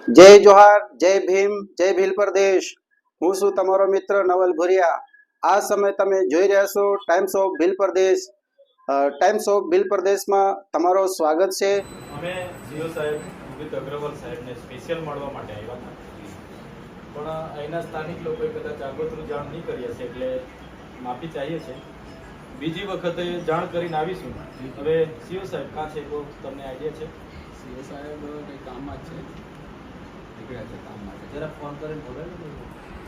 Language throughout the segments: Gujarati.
જય જોહાર, જય ભીમ, જય ભીલ પ્રદેશ. હું છું તમારો મિત્ર નવલ ભુરિયા. આ સમય તમે જોઈ રહ્યા છો times of Bhil Pradesh. Times of Bhil પ્રદેશમાં તમારો સ્વાગત છે. અમે સીઓ સાહેબ ઉદિત અગ્રવાલ સાહેબને સ્પેશિયલ મળવા માટે આવ્યા હતા, પણ અહીંના સ્થાનિક લોકોએ કદાચ આગોતરું જાણ નહીં કરી હશે, એટલે માફી ચાહીએ છે. બીજી વખતે જાણ કરીને આવીશું. હવે સીઓ સાહેબ કાં છે, તો તમને આઈડિયા છે? સીએ સાહેબ કંઈ કામમાં જ છે, નીકળ્યા છે કામમાં છે. જરા ફોન કરીને બોલાવો,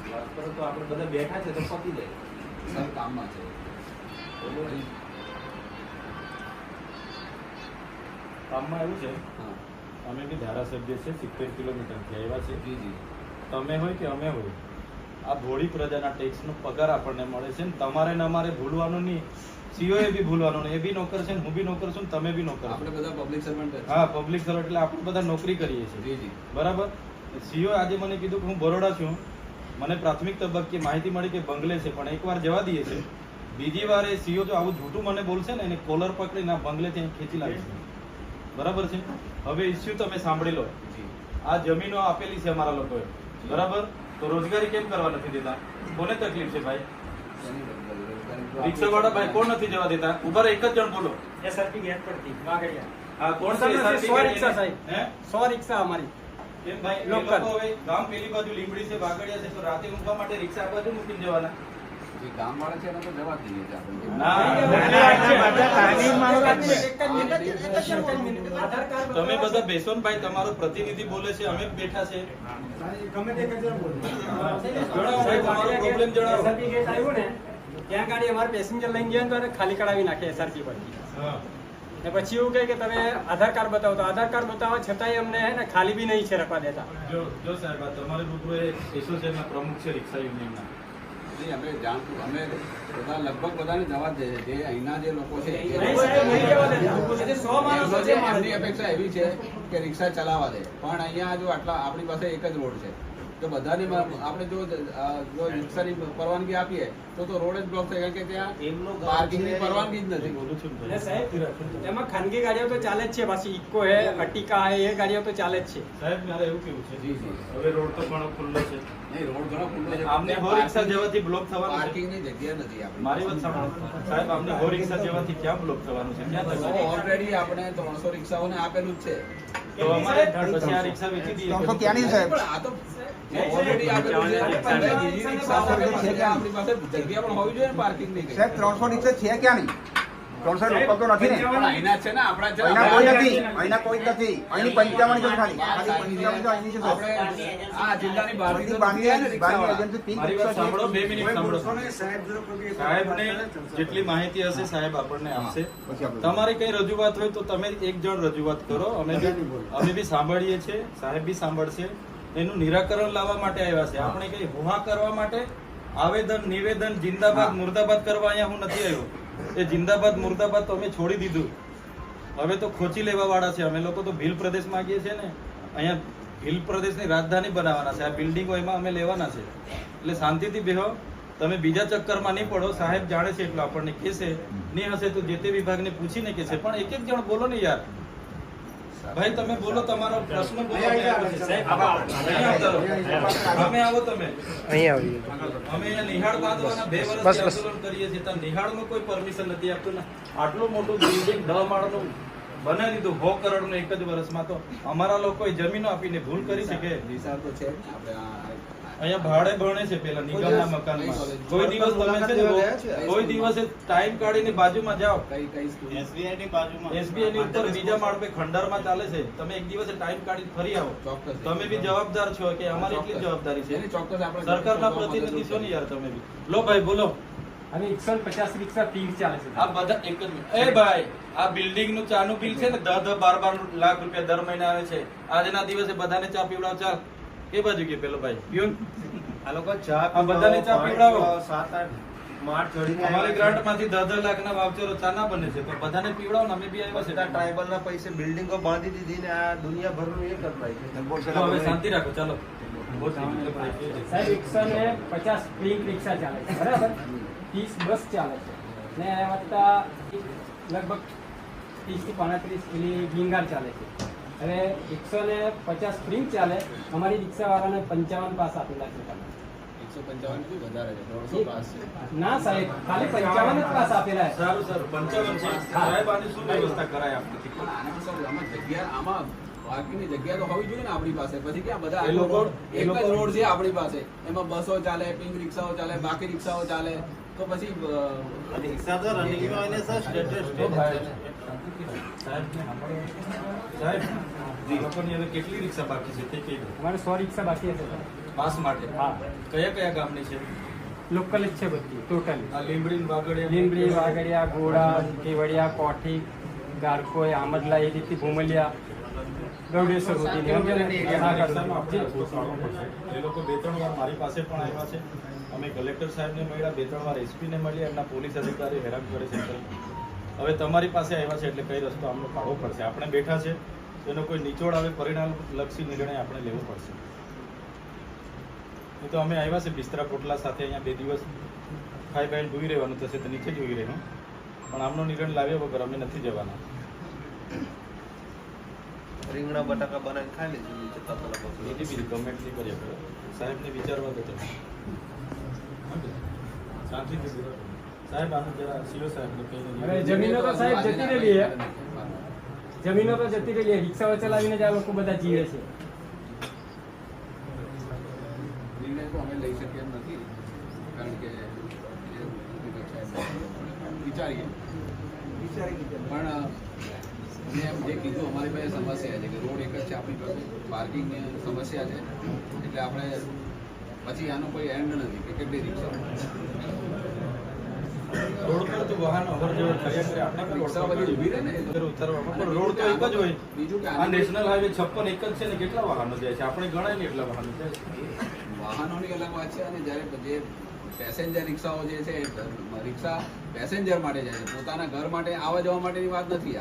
વાત કરો તો આપણે બધા બેઠા છે તો પતી જાય. સાહેબ કામમાં છે. કામમાં એવું છે, હા અમે બી ધારાસભ્ય છે, 70 કિલોમીટરથી આવ્યા છે. જી જી. તમે હોય કે અમે હોય, આ ભોળી પ્રજાના ટેક્સનો પગાર આપણને મળે છે ને તમારે ને અમારે ભૂલવાનું નહીં. સીઓએ બી ભૂલવાનું નહીં. એ બી નોકર છે ને હું બી નોકર છું ને તમે બી નોકર છો. આપણે બધા પબ્લિક સર્વન્ટ જ છે. હા, પબ્લિક સર્વન્ટ એટલે આપણે બધા નોકરી કરીએ છીએ. જી જી. બરાબર. સીઓ આજે મને કીધું કે હું બરોડા છું, મને પ્રાથમિક તબક્કે માહિતી મળી કે બંગલે છે, પણ એકવાર જવા દઈએ છે. બીજી વાર એ સીઓ જો આવું જૂઠું મને બોલશે ને, એને કોલર પકડીને આ બંગલેથી ખેંચી લાવીશું. બરાબર છે. હવે ઇસ્યુ તમે સાંભળી લો. જી. આ જમીનો આપેલી છે અમારા લોકોએ, બરાબર, તો રોજગારી કેમ કરવા નથી દેતા? કોને તકલીફ છે ભાઈ? રિક્ષાવાળા ભાઈ કોણ નથી જવા દેતા? ઉભા રહો, એક જ જણ બોલો. એસઆરપી ગેટ પરથી વાગડિયા. હા, કોણ છે? 100 રિક્ષા સાહેબ. હે? 100 રિક્ષા અમારી. કેમ ભાઈ? એ લોકલ. લોકો હવે ગામ પેલી બાજુ લીંબડી છે, વાગડિયા છે, તો રાતે ઊંઘવા માટે રિક્ષા આ બાજુ મૂકીને જવાના? જે ગામવાળા છે એને તો જવા જ દઈએ છીએ આપણે. ના. આધાર કાર્ડ તમે બધા બેસો ને ભાઈ, તમારો પ્રતિનિધિ બોલે છે, અમે જ બેઠા છે. ગમે તે કચરો બોલો. જણાવો ભાઈ, તમારો પ્રોબ્લેમ જણાવો. એસઆરપી ગેટ આવ્યું ને, ત્યાં ગાડી અમારે પેસેન્જર લઈને ગયા ને તો એને ખાલી કરાવી નાખે એસઆરપી પર. હા. ને પછી એવું કહે કે તમે આધાર કાર્ડ બતાવો, તો આધાર કાર્ડ બતાવવા છતાંય અમને હે ને ખાલી બી નહીં છે રખવા દેતા. જો સાહેબ, આ તમારે રૂબરૂ એ એસોસિએશનના પ્રમુખ છે રિક્ષા યુનિયનના. જી, અમે જાણતું અમે બધા લગભગ બધાને જવા જ દઈએ છીએ. જે અહીંના જે લોકો છે નહીં સાહેબ, નહીં જવા દેતા. એટલે 100 માણસો છે મારે. એમની અપેક્ષા એવી છે કે રિક્ષા ચલાવવા દે, પણ અહીંયા જો આટલા આપણી પાસે એક જ રોડ છે, તો બધાની આપણે જો રિક્ષાની પરવાનગી આપીએ તો રોડ જ બ્લોક થાય, કારણ કે ત્યાં પાર્કિંગની પરવાનગી જ નથી. બોલું છું ને ને ભાઈ. સાહેબ એમાં ખાનગી ગાડીઓ તો ચાલે જ છે, પાછી ઇકો હે, અર્ટિકા હે, એ ગાડીઓ તો ચાલે જ છે. સાહેબ, મારે એવું કેવું છે, જી જી. હવે રોડ તો ઘણો ખુલ્લો છે, નહીં, રોડ ઘણો ખુલ્લો છે. આમને હો રિક્ષા જવાથી બ્લોક થવાનું છે. પાર્કિંગની જગ્યા નથી આપણી. મારી વાત સાંભળો સાહેબ, આમને હો રિક્ષા જવાથી ક્યાં બ્લોક થવાનું છે? ક્યાં થશે? ઓલરેડી આપણે 300 રિક્ષાઓને આપેલું જ છે. તો અમારે પછી આ રિક્ષા વેચી દઈએ. પણ આ તો ઓલરેડી આપેલું છે. પણ બીજી રિક્ષાઓ આપેલી છે કે આપણી પાસે જગ્યા પણ હોવી જોઈએ ને પાર્કિંગની. સાહેબ 300 રિક્ષા છે ક્યાં નહીં? 300 લોકલ તો નથી ને? પણ અહીંના જ છે ને, આપણા જ છે. અહીંના કોઈ નથી, અહીંના કોઈ જ નથી. અહીંની 55 છે ખાલી. ખાલી 55 તો અહીંની છે સાહેબ. આપણે આ જિલ્લાની બહારથી તો બારની નથી ને રિક્ષાવાળા. એજન્સી પિંક મારી વાત રિક્ષા સાંભળો, છે. 2 મિનિટ સાંભળો. સાહેબને જેટલી માહિતી હશે સાહેબ આપણને આપશે. પછી આપણે તમારી કઈ રજૂઆત હોય તો તમે એક જણ રજૂઆત કરો, અમે બી સાંભળીએ છીએ, સાહેબ બી સાંભળશે. એનું નિરાકરણ લાવવા માટે આવ્યા છે. આપણે કઈ હુહા કરવા માટે આવેદન નિવેદન જિંદાબાદ મુર્દાબાદ કરવા અહીંયા હું નથી આવ્યો. એ જિંદાબાદ મુર્દાબાદ તો અમે છોડી દીધું. હવે તો ખોચી લેવા વાળા છે. અમે લોકો તો ભીલ પ્રદેશ માંગીએ છીએ ને, અહીંયા ભીલ પ્રદેશની રાજધાની બનાવવાના છે. આ બિલ્ડિંગો એમાં અમે લેવાના છે. એટલે શાંતિથી બેહો, તમે બીજા ચક્કરમાં નહીં પડો. સાહેબ જાણે છે એટલું આપણને કહેશે, નહીં હશે તો જે તે વિભાગને પૂછીને કહેશે. પણ એક એક જણ બોલો ને યાર. ભાઈ તમે બોલો, તમારો પ્રશ્ન બોલો. અમે આવો, તમે અમે અહીંયા નિહાળ બાંધવાના 2 વર્ષથી આંદોલન કરીએ છીએ. ત્યાં નિહાળનું કોઈ પરમિશન નથી આપતું ને. આટલું મોટું બિલ્ડિંગ 10 માળનું બનાવી દીધું 100 કરોડનું એક જ વર્ષમાં. તો અમારા લોકોએ જમીનો આપીને ભૂલ કરી છે કે? નિશાળ તો છે જ. આપણે અહીંયા ભાડે ભણે છે પેલા નિગમના મકાનમાં. કોઈ દિવસ તમે છે ને કોઈ દિવસે ટાઈમ કાઢીને બાજુમાં જાઓ, કઈ સ્કૂલ SBI ની ઉપર બીજા માળ પે ખંડરમાં ચાલે છે, તમે એક દિવસે ટાઈમ કાઢી ફરી આવો. ચોક્કસ. તમે બી જવાબદાર છો કે અમારી એટલી જ જવાબદારી છે. એની ચોક્કસ આપણે સરકારના પ્રતિનિધિ છો ને યાર તમે બી. લો ભાઈ બોલો. હવે 150 રિક્ષા પિંક ચાલે છે. આ બધા એક જ મિનિટ. એ ભાઈ, આ બિલ્ડિંગ નું ચાનું બિલ છે ને 10-12 લાખ રૂપિયા દર મહિને આવે છે. આજના દિવસે બધાને ચા પીવડાવ. ચાલ એ બાજુ કે પેલો ભાઈ પ્યુન, આ લોકો ચા આ બધાને ચા પીવડાવો. 7-8 માર્ચ ચડીને અમારી ગ્રાન્ટ માંથી 10 લાખના વાઉચરો ચા ના બને છે, તો બધાને પીવડાવો ને. અમે બી આવ્યા છે. ટ્રાઇબલ ના પૈસે બિલ્ડિંગો બાંધી દીધી ને આ દુનિયાભરનું એ કરતા છે. તો હવે શાંતિ રાખો, ચાલો. સાહેબ 150 પિંક રિક્ષા ચાલે છે, બરાબર? 30 બસ ચાલે છે ને એના વત્તા લગભગ 30 થી 35 પેલી વિંગાર ચાલે છે. હવે 150 સ્પ્રિંગ ચાલે, અમારી રિક્ષાવાળાને 55 પાસ આપેલા છે તમે. 155 થી વધારે છે, 150 પાસ છે. ના સાહેબ, ખાલી 55 જ પાસ આપેલા છે. સારું સારું 55 છે સાહેબ, આની શું વ્યવસ્થા કરાય આપણાથી? પણ આનાથી સર આમાં જગ્યા, આમાં પાર્કિંગની જગ્યા તો હોવી જોઈએ ને આપણી પાસે. પછી ક્યાં બધા એ લોકો- એક જ રોડ છે આપણી પાસે, એમાં બસો ચાલે, પિંક રિક્ષાઓ ચાલે, બાકી રિક્ષાઓ ચાલે, તો પછી રિક્ષા તો રનિંગમાં હોય ને સર, સ્ટેટસ સાહેબ સાહેબ એ લોકોની હવે કેટલી રિક્ષા બાકી છે તે કહી દો. અમારે 100 રિક્ષા બાકી હશે સર. પાસ માટે હા, કયા કયા ગામની છે? લોકલ જ છે બધી ટોટલી. આ લીંબડી ને વાગડિયા, લીંબડી, વાગડિયા, ગોળા, કેવડિયા, કોઠી, ગારકોઈ, આમદલા, એ રીતે ભૂમલિયા, ગૌડેશ્વર સુધી આ રિક્ષામાં આપણે પૂછવાનું પડશે. એ લોકો 2-3 વાર મારી પાસે પણ આવ્યા છે. અમે કલેક્ટર સાહેબને મળ્યા, 2-3 વાર એસપીને મળ્યા, એમના પોલીસ અધિકારી હેરાન કરે છે. હવે તમારી પાસે આવ્યા છે એટલે કઈ રસ્તો આમનો કાઢવો પડશે. આપણે બેઠા છે, એનો કોઈ નિચોડ આવે, પરિણામલક્ષી નિર્ણય આપણે લેવો પડશે. નહીં તો અમે આવ્યા છે બિસ્તરા પોટલા સાથે, અહીંયા 2 દિવસ ખાઈ ખાઈને જોઈ રહેવાનું થશે તો નીચે જોઈ રહેવું, પણ આમનો નિર્ણય લાવ્યા વગર અમે નથી જવાના. રીંગણા બટાકા બનાવીને ખાઈ લેજો નીચે તપેલા પર. બીજી બીજી કમેન્ટ નહીં કરીએ આપણે. સાહેબને વિચારવા દો તમે. શાંતિથી બોલો. સાહેબ આનું જરા સીઓ સાહેબને કહીને હવે જમીનો તો સાહેબ જતી રહેલી છે. જમીનો તો જતી રહેલી છે. રિક્ષાઓ ચલાવીને જ આ લોકો બધા જીવે છે. નિર્ણય તો અમે લઈ શકીએ એમ નથી, કારણ કે વિચારીએ પણ મેં એમ જે કીધું, અમારી પાસે સમસ્યા છે કે રોડ એક જ છે આપણી પાસે, પાર્કિંગની સમસ્યા છે, એટલે આપણે પછી આનો કોઈ એન્ડ નથી કે કેટલી રિક્ષા. રોડ પર તો વાહન અવર જવર કર્યા કરે, આપણે પણ રિક્ષા બધી ઊભી રહે ને એ તો. ઉતારવામાં પણ રોડ તો એક જ હોય. બીજું કે આ નેશનલ હાઈવે 56 એક જ છે ને, કેટલા વાહનો જાય છે? આપણે ગણાય ને એટલા વાહનો જાય છે. વાહનોની અલગ વાત છે, અને જ્યારે જે પેસેન્જર રિક્ષાઓ જે છે, રિક્ષા પેસેન્જર માટે જાય છે, પોતાના ઘર માટે આવવા જવા માટેની વાત નથી.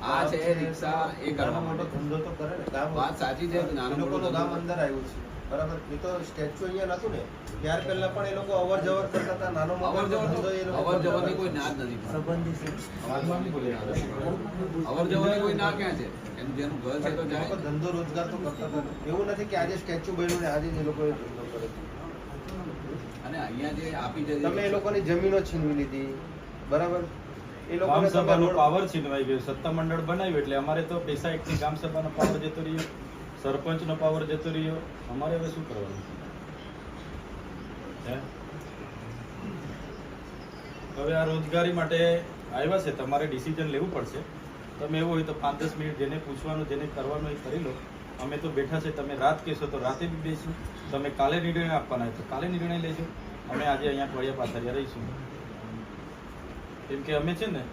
આ છે રિક્ષા એ કરવા મોટો માટે. ધંધો તો કરે ને ગામ. વાત સાચી છે, એ નાનો લોકોનું મોટો ગામ અંદર આવ્યું છે, બરાબર. એ તો સ્ટેચ્યુ અહીંયા નતું ને, ત્યાર પહેલા પણ એ લોકો અવર જવર કરતા હતા. નાનો મોટો અવર ધંધો એ લોકો અવર જવરની કોઈ ના જ નથી. વાહનમાં નહીં બોલે. અવર જવરની કોઈ ના ક્યાં છે? એનું જેનું ઘર છે તો એ લોકો જાય. ધંધો રોજગાર તો કરતા હતા ને. એવું નથી કે આજે સ્ટેચ્યુ બન્યું ને આજે જ એ લોકોએ ધંધો કરે છે. અને અહીંયા જે આપી છે તમે એ લોકોની જમીનો છીનવી લીધી, બરાબર. એ ગ્રામ લોકોને તમે સભાનો રોડ- પાવર છીનવાઈ ગયો. સત્તા મંડળ બનાવ્યું એટલે અમારે તો પૈસા એકથી ગ્રામ સભાનો પાવર જતો રહ્યો, સરપંચનો પાવર જતો રહ્યો. અમારે હવે શું કરવાનું? હે? હવે આ રોજગારી માટે આવ્યા છે, તમારે ડિસિઝન લેવું પડશે. તમે એવું હોય તો 5-10 મિનિટ જેને પૂછવાનું, જેને કરવાનું એ કરી લો. અમે તો બેઠા છે, તમે રાત કહેશો તો રાતે બી બેસીશું. તમે કાલે નિર્ણય આપવાના હોય તો કાલે નિર્ણય લેજો. અમે આજે અહીંયા પડ્યા પાથરિયા રહીશું. કેમ કે અમે છે ને,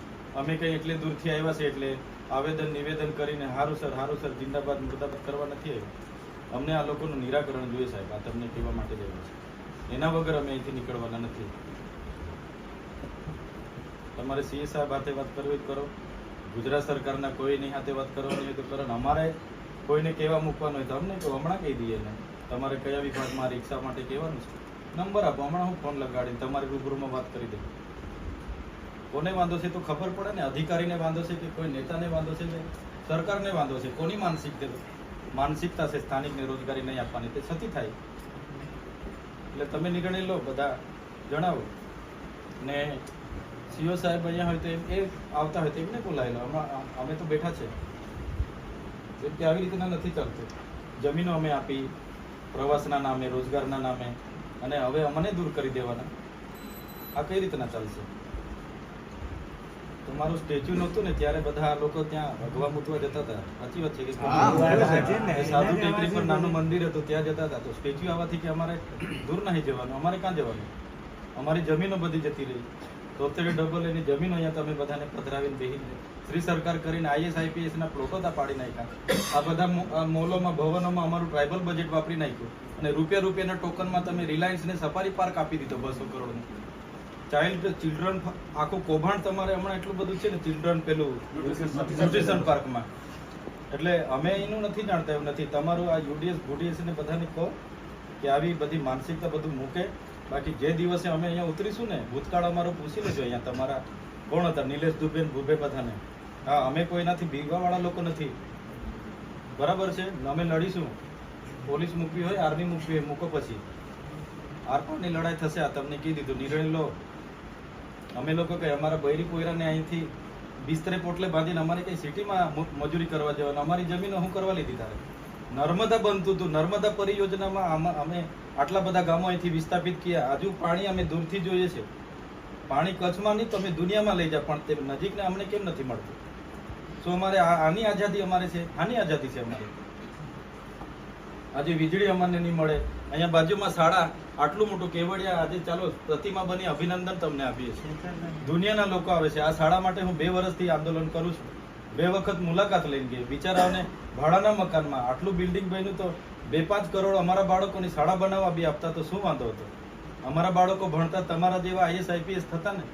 અમે કંઈ એટલે દૂરથી આવ્યા છે એટલે આવેદન નિવેદન કરીને હારું સર જિંદાબાદ મુર્દાબાદ કરવા નથી આવ્યા. અમને આ લોકોનું નિરાકરણ જોઈએ સાહેબ. આ તમને કહેવા માટે જ આવ્યા છે. એના વગર અમે અહીંથી નીકળવાના નથી. તમારે સીએ સાહેબ હાથે વાત કરવી જ કરો, ગુજરાત સરકારના કોઈની હાથે વાત કરવાની હોય તો કરો ને. અમારે કોઈને કહેવા મૂકવાનું હોય તો અમને કહો, હમણાં કહી દઈએ ને. તમારે કયા વિભાગમાં રિક્ષા માટે કહેવાનું છે નંબર આપો, હમણાં હું ફોન લગાડીને તમારી રૂબરૂમાં વાત કરી દઉં. કોને વાંધો છે તો ખબર પડે ને. અધિકારીને વાંધો છે કે કોઈ નેતાને વાંધો છે કે સરકારને વાંધો છે? કોની માનસિકતા છે સ્થાનિકને રોજગારી નહીં આપવાની? તે છતી થાય. એટલે તમે નિર્ણય લો, બધા જણાવો. ને સીઓ સાહેબ અહીંયા હોય તો એ આવતા હોય તો એમને બોલાવી લો. હમણાં અમે તો બેઠા છે. કેમ કે આવી રીતના નથી ચાલતું. જમીનો અમે આપી પ્રવાસના નામે, રોજગારના નામે, અને હવે અમને દૂર કરી દેવાના. આ કઈ રીતના ચાલશે? તમારું સ્ટેચ્યુ નહોતું ને ત્યારે બધા લોકો ત્યાં ભગવા મૂતવા જતા હતા. સાચી વાત છે કે સાધુ ટેકરી પર નાનું મંદિર હતું ત્યાં જતા હતા. તો સ્ટેચ્યુ આવવાથી કે અમારે દૂર નહીં જવાનું. અમારે ક્યાં જવાનું? અમારી જમીનો બધી જતી રહી. 73 ડબલ એની જમીનો અહીંયા તમે બધાને પધરાવીને બેહીને શ્રી સરકાર કરીને IS-IPS ના પ્લોટો તા પાડી નાખ્યા. આ બધા મોલોમાં, ભવનોમાં અમારું ટ્રાઇબલ બજેટ વાપરી નાખ્યું. અને રૂપિયાના ટોકનમાં તમે રિલાયન્સને સફારી પાર્ક આપી દીધો 200 કરોડનું. ચિલ્ડ્રન આખું કૌભાંડ તમારે હમણાં એટલું બધું છે ને, ચિલ્ડ્રન પેલું ન્યુટ્રિશન પાર્કમાં. એટલે અમે એનું નથી જાણતા, એવું નથી. તમારું આ UDS ને બધાને કહો કે આવી બધી માનસિકતા બધું મૂકે. બાકી જે દિવસે અમે અહીંયા ઉતરીશું ને, ભૂતકાળ અમારો પૂછી લેજો. અહીંયા તમારા કોણ હતા? નિલેશ દુબે, ભૂબે, બધાને. હા, અમે કોઈનાથી બીવાવાળા લોકો નથી. બરાબર છે, અમે લડીશું. પોલીસ મૂકવી હોય, આર્મી મૂકવી હોય, મૂકો. પછી આરપારની લડાઈ થશે. આ તમને કહી દીધું, નિર્ણય લો. અમે લોકો કઈ અમારા બૈરી પોયરાને અહીંથી બિસ્તરે પોટલે બાંધીને અમારે કઈ સિટીમાં મજૂરી કરવા જવાનું? અમારી જમીનો શું કરવા લીધી તારે? નર્મદા બનતું હતું, નર્મદા પરિયોજનામાં અમે આટલા બધા ગામો અહીંથી વિસ્થાપિત કર્યા. હજુ પાણી અમે દૂરથી જોઈએ છે. પાણી કચ્છમાં નહીં, તમે દુનિયામાં લઈ જાઓ, પણ તે નજીકને અમને કેમ નથી મળતું? શું અમારે આની આઝાદી અમારે છે? આની આઝાદી છે અમારી? આજે વીજળી અમને નહીં મળે. અહીંયા બાજુમાં શાળા, આટલું મોટું કેવડિયા, આજે ચાલો પ્રતિમા બની અભિનંદન તમને આપીએ છીએ. દુનિયાના લોકો આવે છે. આ શાળા માટે હું 2 વર્ષથી આંદોલન કરું છું. 2 વખત મુલાકાત લઈને ગઈ. બિચારાઓને ભાડાના મકાનમાં આટલું બિલ્ડિંગ બન્યું તો 2-5 કરોડ અમારા બાળકોની શાળા બનાવવા બી આપતા તો શું વાંધો હતો? અમારા બાળકો ભણતા, તમારા જેવા IAS IPS થતા ને.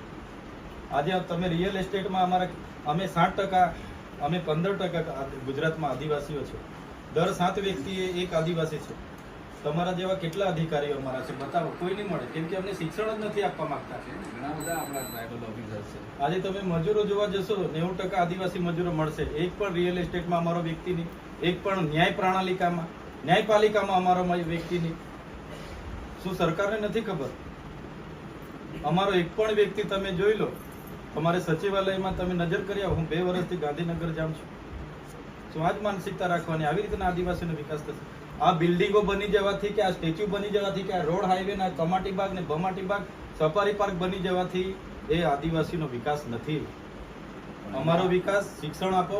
આજે તમે રિયલ એસ્ટેટમાં અમે 60%, અમે 15% ગુજરાતમાં આદિવાસીઓ છે. દર 7 વ્યક્તિએ 1 આદિવાસી છે. તમારા જેવા કેટલા અધિકારીઓ અમારા છે? બતાવો. કોઈ નહીં મળે, કેમ કે અમને શિક્ષણ જ નથી આપવા માંગતા. ઘણા બધા આપણા ટ્રાઇબલ ઓફિસર્સ છે. આજે તમે મજૂરો જોવા જશો, 90% આદિવાસી મજૂરો મળશે. એક પણ રિયલ એસ્ટેટમાં અમારો વ્યક્તિ નહીં, એક પણ ન્યાયપાલિકામાં અમારો વ્યક્તિ નહીં. શું સરકારને નથી ખબર? અમારો એક પણ વ્યક્તિ તમે જોઈ લો. અમારે સચિવાલયમાં તમે નજર કરી આવો. હું 2 વર્ષથી ગાંધીનગર જાઉં છું. શું આ જ માનસિકતા રાખવાની? આવી રીતના આદિવાસીનો વિકાસ થશે? આ બિલ્ડિંગો બની જવાથી, કે આ સ્ટેચ્યુ બની જવાથી, કે આ રોડ હાઈવે ના કમાટી બાગ ને બમાટી બાગ, સફારી પાર્ક બની જવાથી એ આદિવાસીનો વિકાસ નથી. અમારો વિકાસ શિક્ષણ આપો,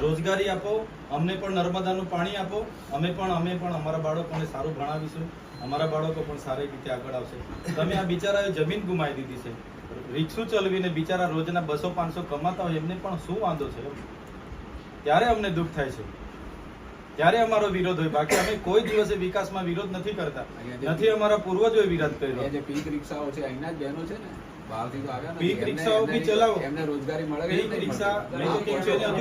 રોજગારી આપો, અમને પણ નર્મદાનું પાણી આપો. અમે પણ અમારા બાળકોને સારું ભણાવીશું. અમારા બાળકો પણ સારી રીતે આગળ આવશે. તમે આ બિચારાએ જમીન ગુમાવી દીધી છે. રિક્ષું ચલાવીને બિચારા રોજના 200-500 કમાતા હોય, એમને પણ શું વાંધો છે? ત્યારે અમને દુઃખ થાય છે, ત્યારે અમારો વિરોધ હોય. બાકી અમે કોઈ દિવસે વિકાસમાં વિરોધ નથી કરતા. નથી અમારા પૂર્વજોએ વિરોધ કર્યો. જે પીક રિક્ષાઓ છે, અહીંના જ બહેનો છે ને, બહારથી તો આવ્યા નથી. પીક રિક્ષાઓ બી ચલાવો. એમને રોજગારી મળે કે પીક નહીં રિક્ષા મળે? મેં તો કેમ છે ને, હજુ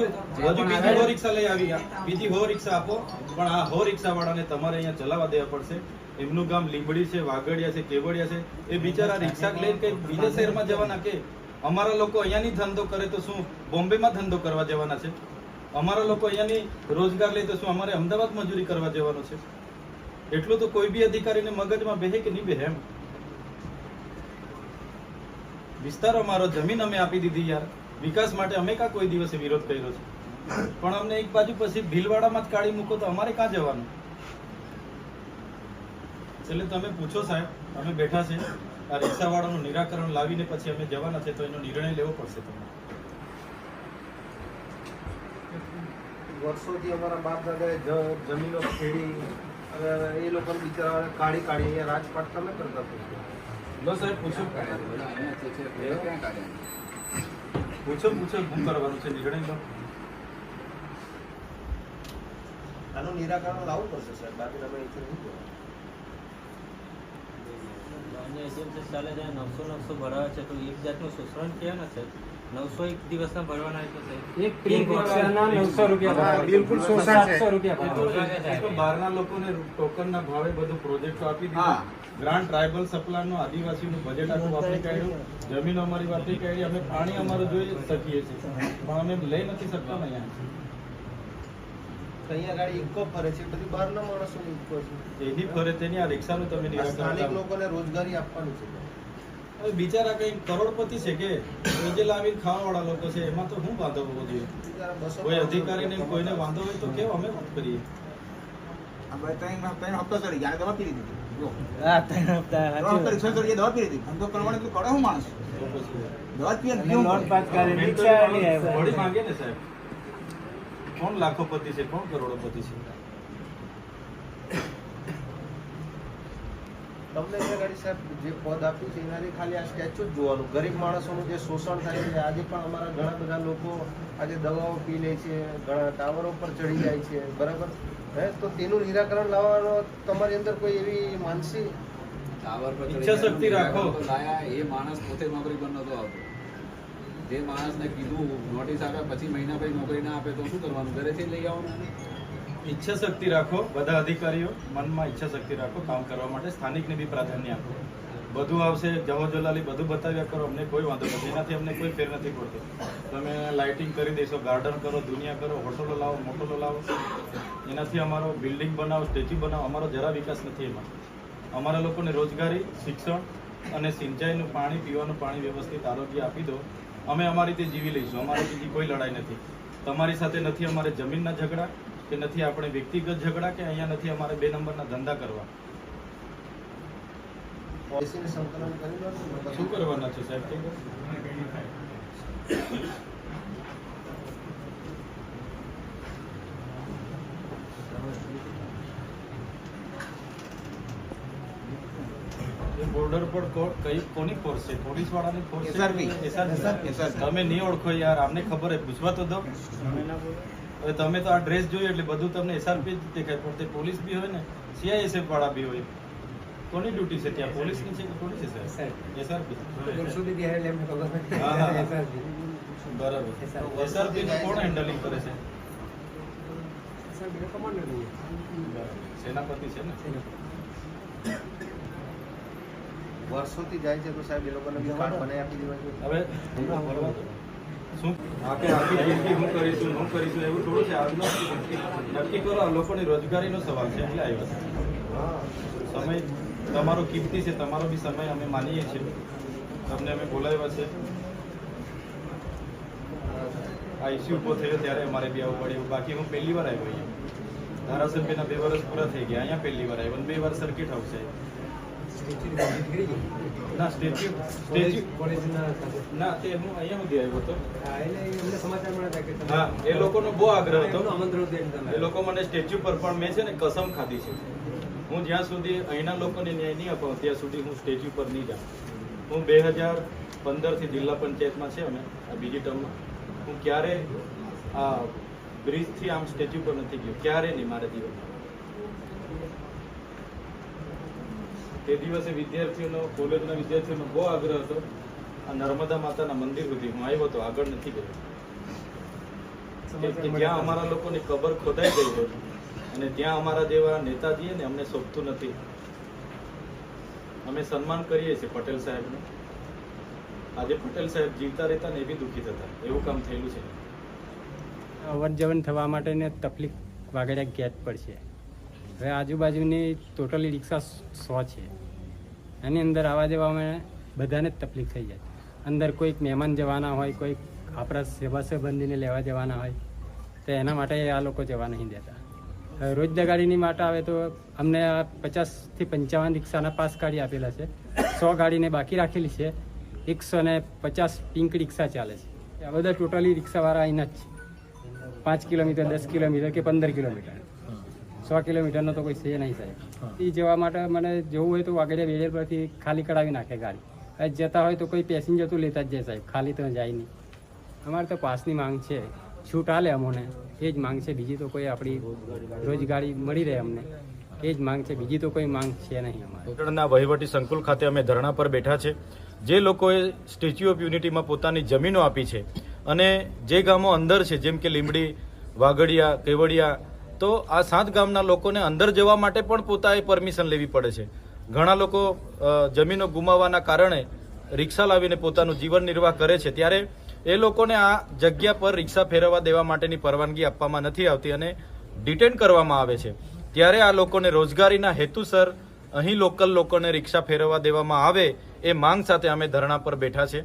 બીજી હો રિક્ષા લઈ આવી. બીજી હો રિક્ષા આપો, પણ આ હો રિક્ષા વાળાને તમારે અહીંયા ચલાવવા દેવા પડશે. એમનું ગામ લીંબડી છે, વાગડિયા છે, કેવડિયા છે. એ બિચારા રિક્ષા લઈને કઈ બીજા શહેરમાં જવાના? કે અમારા લોકો અહીંયાની ધંધો કરે તો શું બોમ્બેમાં ધંધો કરવા જવાના છે? અમારા લોકો અહીંયાની રોજગાર લે તો શું અમારે અમદાવાદ મજૂરી કરવા જવાનું છે? એટલું તો કોઈ બી અધિકારીને મગજમાં બેહે કે નહીં બેહે? એમ વિસ્તારો અમારો, જમીન અમે આપી દીધી યાર. વિકાસ માટે અમે કાં કોઈ દિવસે વિરોધ કર્યો છે? પણ અમને એક બાજુ પછી ભીલવાડામાં જ કાઢી મૂકો તો અમારે ક્યાં જવાનું? એટલે તમે પૂછો સાહેબ, અમે બેઠા છે. આ રિક્ષાવાળાનું નિરાકરણ લાવીને પછી અમે જવાના છે, તો એનો નિર્ણય લેવો પડશે તમને. વર્ષોથી અમારા બાપ દાદાએ જમીનો ખેડી, હવે એ લોકોને બિચારા કાઢી અહીંયા રાજપાટ તમે કરતા હતા. લો સાહેબ, પૂછો બધા અહીંયા છે, પેલા ક્યાં કાઢ્યા? પૂછો શું કરવાનું છે? નિર્ણય લો. આનું નિરાકરણ લાવવું પડશે સાહેબ, બાકી તમે અહીંથી નહીં કરો. ચાલે જાય 900 ભરાવે છે, તો એક જાતનું શોષણ કહેવાય ને સાહેબ. 900 એક દિવસના ભરવાના હોય તો સાહેબ એક પીક રિક્ષાના 900 રૂપિયા હા, બિલકુલ શોષણ છે. 700 રૂપિયા ભરવાના. એ તો બહારના લોકોને ટોકનના ભાવે બધું પ્રોજેક્ટો આપી હા. દીધું. ગ્રાન્ટ ટ્રાઇબલ સપ્લાયનું આદિવાસીનું બજેટ આખું વાપરી કાઢ્યું. જમીનો અમારી વાપરી કાઢી. અમે પાણી અમારું જોઈ શકીએ છીએ, પણ અમે લઈ નથી શકતા ને અહીંયા. અહીંયા ગાડી ઇકો ફરે છે, બધી બહારના માણસોની ઇકો છે. એની ફરે તેની આ રિક્ષાનું તમે આ નિરાકરણ સ્થાનિક લાવો. લોકોને રોજગારી આપવાની છે. હવે બિચારા કઈ કરોડપતિ છે કે જે લાવીને ખાવાવાળા લોકો છે, એમાં તો શું વાંધો હોવો જોઈએ? બિચારા 200 કોઈ અધિકારીને કોઈને વાંધો હોય તો કેવો, અમે વાત કરીએ. હપ્તો ચડી ગયા, દવા પી લીધી. જો હા, 3 હપ્તા રિક્ષા ચડી દવા પી લીધી. ધંધો કરવાનું એટલું કરે હું માણસ? તો પછી દવા જ પીએ ને અને કેવું નોટ કરે? પાસ કરે, રિક્ષા નહીં આવ્યા. વળી માંગે ને સાહેબ. કોણ લાખોપતિ છે, કોણ કરોડોપતિ છે? તમને અહીંયા ગાડી સાહેબ જે પદ આપ્યું છે એનાથી ખાલી આ સ્ટેચ્યુ જ જોવાનું. ગરીબ માણસોનું જે શોષણ થાય છે, આજે પણ અમારા ઘણા બધા લોકો આજે દવાઓ પી લે છે, ઘણા ટાવરો પર ચડી જાય છે, બરાબર હે? તો તેનું નિરાકરણ લાવવાનો તમારી અંદર કોઈ એવી માનસિક ટાવર પર ચડી ઈચ્છા શક્તિ ગયા, રાખો. તો લાયા, એ માણસ પોતે નોકરી પર નતો આવતો. જે માણસને કીધું નોટિસ આપ્યા પછી મહિના પછી નોકરી ના આપે તો શું કરવાનું? ઘરેથી લઈ આવવાનું. ઈચ્છા શક્તિ રાખો. બધા અધિકારીઓ મનમાં ઈચ્છા શક્તિ રાખો કામ કરવા માટે. સ્થાનિકને બી પ્રાધાન્ય આપો. બધું આવશે, જવો જલાલી બધું બતાવ્યા કરો, અમને કોઈ વાંધો નથી. એનાથી અમને કોઈ ફેર નથી પડતો. તમે લાઇટિંગ કરી દેશો, ગાર્ડન કરો, દુનિયા કરો, હોટલો લાવો, મોટલો લાવો, એનાથી અમારો બિલ્ડિંગ બનાવો, સ્ટેચ્યુ બનાવો, અમારો જરા વિકાસ નથી એમાં. અમારા લોકોને રોજગારી, શિક્ષણ અને સિંચાઈનું પાણી, પીવાનું પાણી, વ્યવસ્થિત આરોગ્ય આપી દો, અમે અમારી રીતે જીવી લઈશું. અમારે બીજી કોઈ લડાઈ નથી. તમારી સાથે નથી અમારે જમીનના ઝઘડા કે નથી આપણે વ્યક્તિગત ઝઘડા કે અહીંયા નથી અમારે 2 નંબરના ધંધા કરવા. પોલિસીને સંકલન કરી લો ને. શું કરવાના છે સાહેબ? બોર્ડર પર કોની ફોર્સ છે? પોલીસ વાળાની ફોર્સ છે? SRP. તમે નહીં ઓળખો યાર, આમને ખબર હે, પૂછવા તો દો. હવે તમે તો આ ડ્રેસ જોયો એટલે બધું તમને SRP જ દેખાય, પણ તે પોલીસ બી હોય ને, CISF વાળા બી હોય. કોની ડ્યુટી છે ત્યાં? પોલીસની છે કે કોની છે સાહેબ? SRP. બરાબર. SRP નું કોણ હેન્ડલિંગ કરે છે? સેનાપતિ છે ને? વર્ષોથી જાય છે તો સાહેબ એ લોકોને બી કાર્ડ બનાવી આપી દેવા જોઈએ. હવે શું આખી જિંદગી હું કરીશું એવું થોડું છે? આજનો નક્કી કરો. આ લોકોની રોજગારીનો સવાલ છે એટલે આવ્યા છે. સમય તમારો કિંમતી છે, તમારો બી સમય અમે માનીએ છીએ. તમને અમે બોલાવ્યા છે. આ ઇસ્યુ ઉભો થયો ત્યારે અમારે બી આવવું પડ્યું. બાકી હું પહેલી વાર આવ્યો અહીંયા. ધારાસભ્યના 2 વર્ષ પૂરા થઈ ગયા, અહીંયા પહેલી વાર આવ્યો. 2 વાર સર્કિટ હાઉસ છે. ના સ્ટેચ્યુ ના, તે હું અહીંયા સુધી આવ્યો હતો. હા, એ લોકોનો બહુ આગ્રહ હતો. એ લોકો મને સ્ટેચ્યુ પર, પણ મેં છે ને કસમ ખાધી છે, હું જ્યાં સુધી અહીંના લોકોને ન્યાય નહીં અપાવું ત્યાં સુધી હું સ્ટેચ્યુ પર નહીં જાઉં. હું 2015થી જિલ્લા પંચાયતમાં છે અમે આ બીજી ટર્મમાં. હું ક્યારે આ બ્રિજથી આમ સ્ટેચ્યુ પર નથી ગયો, ક્યારે નહીં મારે જીવનમાં. તે દિવસે વિદ્યાર્થીઓનો, કોલેજના વિદ્યાર્થીઓનો બહુ આગ્રહ હતો. આ નર્મદા માતાના મંદિર સુધી હું આવ્યો હતો, આગળ નથી ગયો. કે જ્યાં અમારા લોકોની કબર ખોદાઈ ગઈ હોય અને ત્યાં અમારા જેવા નેતાજીએ ને અમને શોભતું નથી. અમે સન્માન કરીએ છીએ પટેલ સાહેબનું. આજે પટેલ સાહેબ જીવતા રહેતા ને એ બી દુઃખી થતા, એવું કામ થયેલું છે. અવર જવર થવા માટેને તકલીફ વાગડ્યા ગેટ પર છે. હવે આજુબાજુની ટોટલી રિક્ષા 100 છે. એની અંદર આવવા જવામાં બધાને જ તકલીફ થઈ જાય. અંદર કોઈક મહેમાન જવાના હોય, કોઈક આપણા સેવા સંબંધીને લેવા જવાના હોય, તો એના માટે આ લોકો જવા નહીં દેતા. હવે રોજ દગાડીની માટે આવે તો અમને 50 થી 55 રિક્ષાના પાસ કાઢી આપેલા છે. 100 ગાડીને બાકી રાખેલી છે. 150 પિંક રિક્ષા ચાલે છે. આ બધા ટોટલી રિક્ષાવાળા અહીંના જ છે. 5 કિલોમીટર, 10 કિલોમીટર કે 15 કિલોમીટર, 100 કિલોમીટરનો તો કોઈ છે નહીં સાહેબ. એ જવા માટે મને જવું હોય તો વાગડિયા બેરિયર પરથી ખાલી કરાવી નાખે ગાડી. જતા હોય તો કોઈ પેસેન્જર તો લેતા જ જાય સાહેબ, ખાલી તો જાય નહીં. અમારે તો પાસની માંગ છે, છૂટ આલે અમોને, એ જ માંગ છે. બીજી તો કોઈ આપણી રોજગારી મળી રહે અમને, એ જ માંગ છે. બીજી તો કોઈ માંગ છે નહીં અમારે. પાટણના વહીવટી સંકુલ ખાતે અમે ધરણા પર બેઠા છે. જે લોકોએ સ્ટેચ્યુ ઓફ યુનિટીમાં પોતાની જમીનો આપી છે અને જે ગામો અંદર છે, જેમ કે લીંબડી, વાગડિયા, કેવડિયા, તો આ 7 ગામના લોકોને અંદર જવા માટે પણ પોતાએ પરમિશન લેવી પડે છે. ઘણા લોકો જમીનો ગુમાવવાના કારણે રિક્ષા લાવીને પોતાનું જીવન નિર્વાહ કરે છે. ત્યારે એ લોકોને આ જગ્યા પર રિક્ષા ફેરવવા દેવા માટેની પરવાનગી આપવામાં નથી આવતી અને ડિટેન કરવામાં આવે છે. ત્યારે આ લોકોને રોજગારીના હેતુસર અહીં લોકલ લોકોને રિક્ષા ફેરવવા દેવામાં આવે એ માંગ સાથે અમે ધરણા પર બેઠા છે.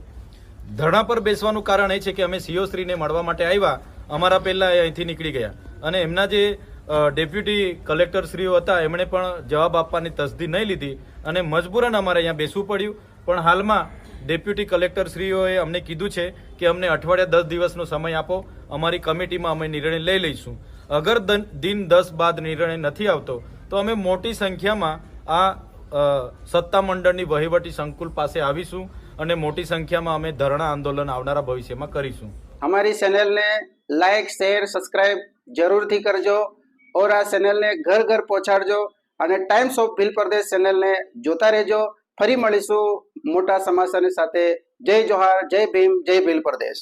ધરણા પર બેસવાનું કારણ એ છે કે અમે સીઓ શ્રીને મળવા માટે આવ્યા, અમારા પહેલા એ અહીંથી નીકળી ગયા અને એમના જે ડેપ્યુટી કલેક્ટર શ્રીઓ હતા એમણે પણ જવાબ આપવાની તસદી નહીં લીધી અને મજબૂરન અમારે અહીંયા બેસવું પડ્યું. પણ હાલમાં ડેપ્યુટી કલેક્ટર શ્રીઓએ અમને કીધું છે કે અમને અઠવાડિયા 10 દિવસનો સમય આપો, અમારી કમિટીમાં અમે નિર્ણય લઈ લઈશું. અગર દિન 10 બાદ નિર્ણય નથી આવતો તો અમે મોટી સંખ્યામાં આ સત્તામંડળની વહીવટી સંકુલ પાસે આવીશું અને મોટી સંખ્યામાં અમે ધરણા આંદોલન આવનારા ભવિષ્યમાં કરીશું. हमारी चैनल ने लाइक शेर सब्सक्राइब જરૂરથી કરજો और આ ચેનલને ઘર ઘર પહોંચાડજો અને ટાઈમ્સ ઓફ ભીલ પ્રદેશ ચેનલને જોતા રહેજો. ફરી મળીશું મોટા સમાચારની સાથે. જય જોહાર, જય ભીમ, જય ભીલ પ્રદેશ.